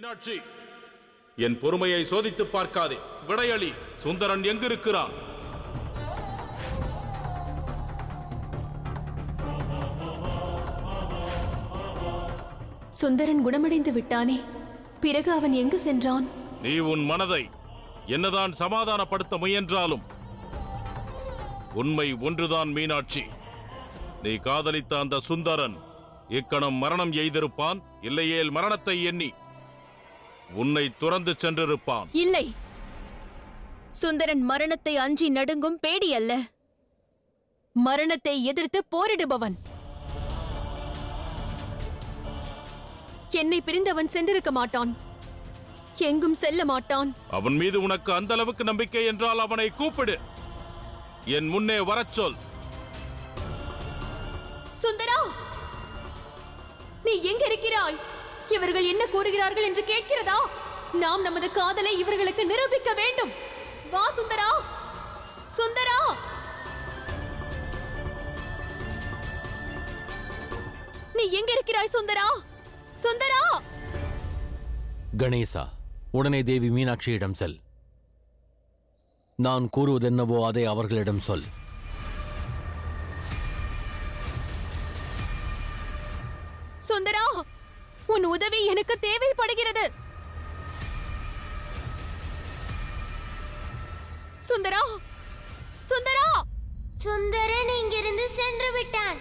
மீனாட்சி, என் பொறுமையை சோதித்து பார்க்காதே. விடையளி, சுந்தரன் எங்கிருக்கிறான்? சுந்தரன் குணமடைந்து விட்டானே, பிறகு அவன் எங்கு சென்றான்? நீ உன் மனதை என்னதான் சமாதானப்படுத்த முயன்றாலும் உண்மை ஒன்றுதான் மீனாட்சி. நீ காதலித்த அந்த சுந்தரன் இக்கணம் மரணம் எய்திருப்பான். இல்லையேல் மரணத்தை எண்ணி உன்னை துறந்து சென்றிருப்பான். இல்லை, சுந்தரன் மரணத்தை அஞ்சி நடுங்கும் பேடி அல்ல, மரணத்தை எதிர்த்து போரிடுபவன். என்னை பிரிந்தவன் சென்றிருக்க மாட்டான், எங்கும் செல்ல மாட்டான். அவன் மீது உனக்கு அந்த அளவுக்கு நம்பிக்கை என்றால் அவனை கூப்பிடு, என் முன்னே வரச் சொல். சுந்தரா, நீ எங்க இருக்கிறாய்? இவர்கள் என்ன கூறுகிறார்கள் என்று கேட்கிறதா? நாம் நமது காதலை இவர்களுக்கு நிரூபிக்க வேண்டும். வா சுந்தரா, சுந்தரா. நீ எங்க இருக்கிறாய் சுந்தரா? சுந்தரா! கணேசா, உடனே தேவி மீனாட்சியிடம் செல். நான் கூறுவதென்னவோ அதை அவர்களிடம் சொல். சுந்தரா, உன் உதவி எனக்கு தேவைப்படுகிறது. சுந்தரா, சுந்தரா! சுந்தரன் இங்கிருந்து சென்று விட்டான்.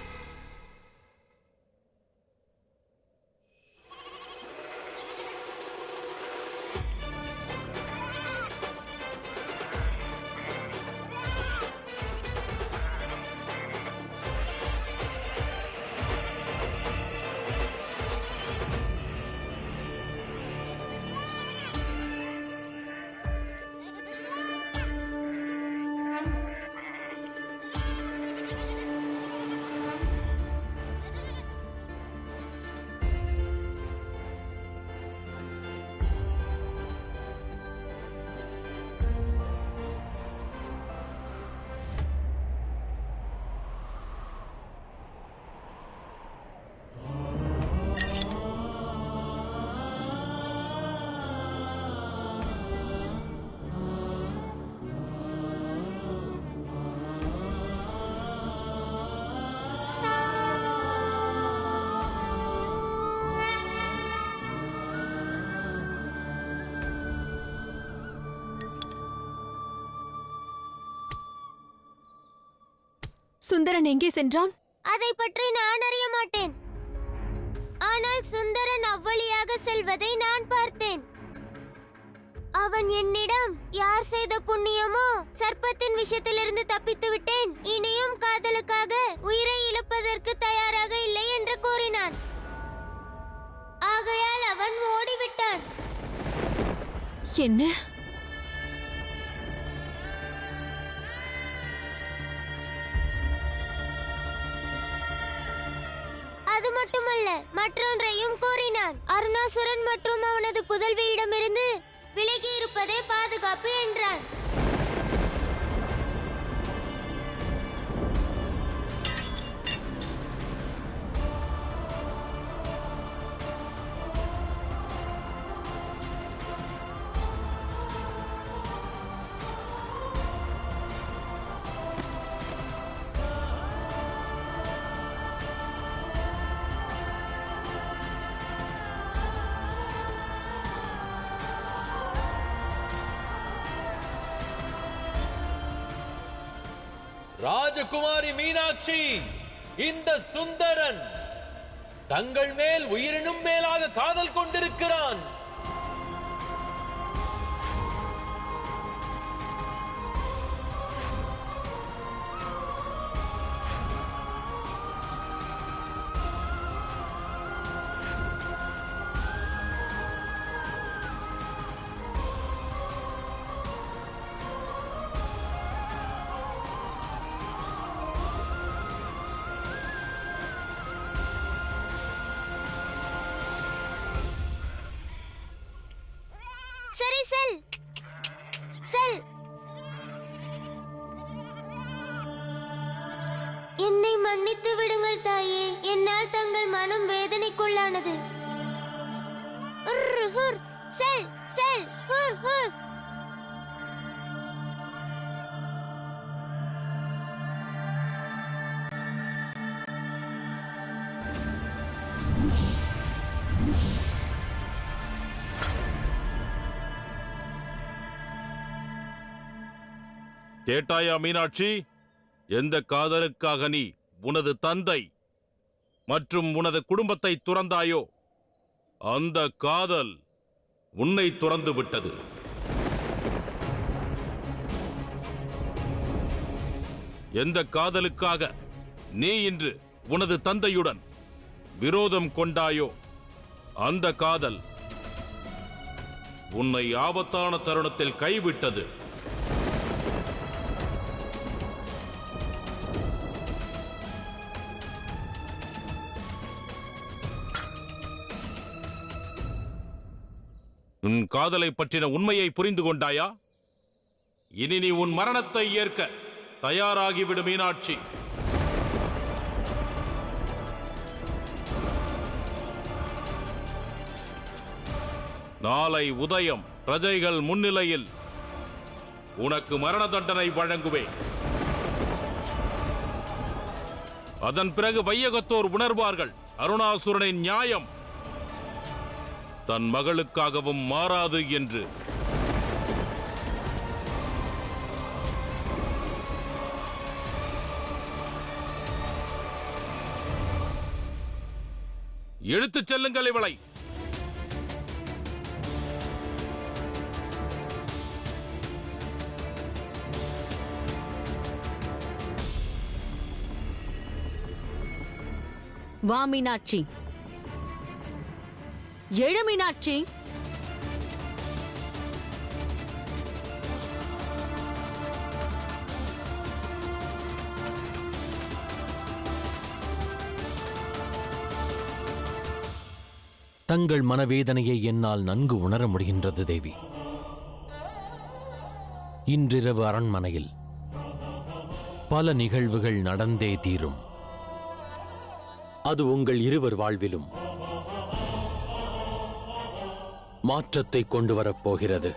சுந்தரன் எங்கே சென்றான்? அதை பற்றி நான் அறிய மாட்டேன். ஆனால் சுந்தரன் அவ்வழியாக செல்வதை நான் பார்த்தேன். அவன் என்னிடம் யார் செய்த புண்ணியமோ சர்ப்பத்தின் விஷயத்திலிருந்து தப்பித்து விட்டேன், இனியும் காதலுக்காக உயிரை இழப்பதற்கு தயாராக இல்லை என்று கூறினான். ஆகையால் அவன் ஓடிவிட்டான். என்ன? அது மட்டுமல்ல, மற்றொன்றையும் கூறினான். அருணாசுரன் மற்றும் அவனது புதல்வியிடமிருந்து விலகி இருப்பதே பாதுகாப்பு என்றான். ராஜகுமாரி மீனாட்சி, இந்த சுந்தரன் தங்கள் மேல் உயிரினும் மேலாக காதல் கொண்டிருக்கிறான். சரி, செல் செல். என்னை மன்னித்து விடுங்கள் தாயே, என்னால் தங்கள் மனம் வேதனைக்குள்ளானது. செல் செல் ஹுர் ஹுர். கேட்டாயா மீனாட்சி? எந்த காதலுக்காக நீ உனது தந்தை மற்றும் உனது குடும்பத்தை துறந்தாயோ அந்த காதல் உன்னை துறந்து விட்டது. எந்த காதலுக்காக நீ இன்று உனது தந்தையுடன் விரோதம் கொண்டாயோ அந்த காதல் உன்னை ஆபத்தான தருணத்தில் கைவிட்டது. உன் காதலை பற்றின உண்மையை புரிந்து கொண்டாயா? இனி நீ உன் மரணத்தை ஏற்க தயாராகிவிடு மீனாட்சி. நாளை உதயம் பிரஜைகள் முன்னிலையில் உனக்கு மரண தண்டனை வழங்குவேன். அதன் பிறகு வையகத்தோர் உணர்வார்கள் அருணாசுரனின் நியாயம் தன் மகளுக்காகவும் மாறாது என்று. இழுத்துச் செல்லுங்கள் இவளை. வா மீனாட்சி, எழு மீனாட்சி. தங்கள் மனவேதனையை என்னால் நன்கு உணர முடிகின்றது தேவி. இன்றிரவு அரண்மனையில் பல நிகழ்வுகள் நடந்தே தீரும். அது உங்கள் இருவர் வாழ்விலும் மாற்றத்தை கொண்டு வரப்போகிறது.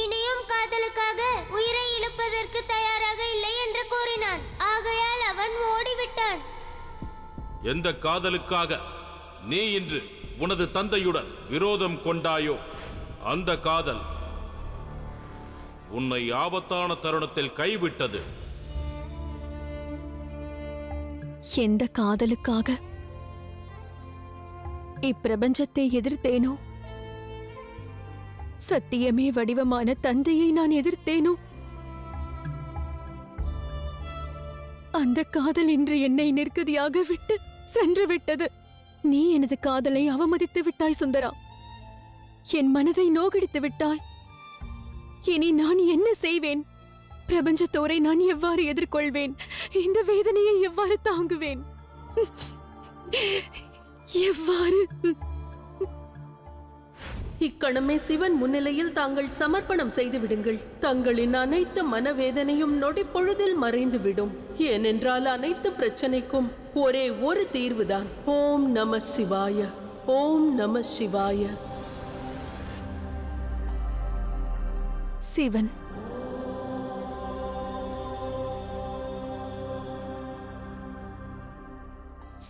இனியும் காதலுக்காக உயிரை இழப்பதற்கு தயாராக இல்லை என்று கூறினான். ஆகையால் அவன் ஓடிவிட்டான். எந்த காதலுக்காக நீ இன்று உனது தந்தையுடன் விரோதம் கொண்டாயோ அந்த காதல் உன்னை ஆபத்தான தருணத்தில் கைவிட்டது. எந்த காதலுக்காக இப்பிரபஞ்சத்தை எதிர்த்தேனோ, சத்தியமே வடிவமான தந்தையை நான் எதிர்த்தேனோ, அந்த காதல் இன்று என்னை நிற்கதியாக விட்டு சென்று விட்டது. நீ எனது காதலை அவமதித்து விட்டாய் சுந்தரா. என் மனதை நோகடித்து விட்டாய். இனி நான் என்ன செய்வேன்? பிரபஞ்சத்தோரை நான் எவ்வாறு எதிர்கொள்வேன்? இந்த வேதனையை எவ்வாறு தாங்குவேன்? எவ்வாறு? இக்கணமே சிவன் முன்னிலையில் தாங்கள் சமர்ப்பணம் செய்து விடுங்கள். தங்களின் அனைத்து மனவேதனையும் நொடிப்பொழுதில் மறைந்துவிடும். ஏனென்றால் அனைத்து பிரச்சனைக்கும் ஒரே ஒரு தீர்வுதான். ஓம் நம சிவாய, ஓம் நம சிவாய. சிவன்,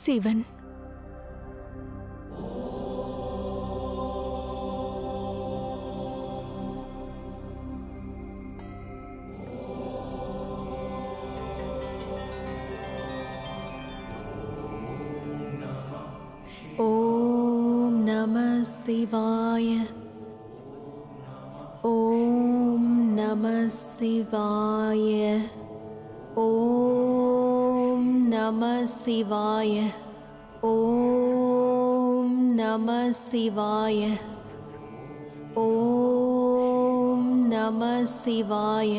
சிவன், ஓம் நம சிவாய, ஓம் நம சிவாய, ஓம் நம சிவாய, ஓம் நம சிவாய, ஓம் நம சிவாய.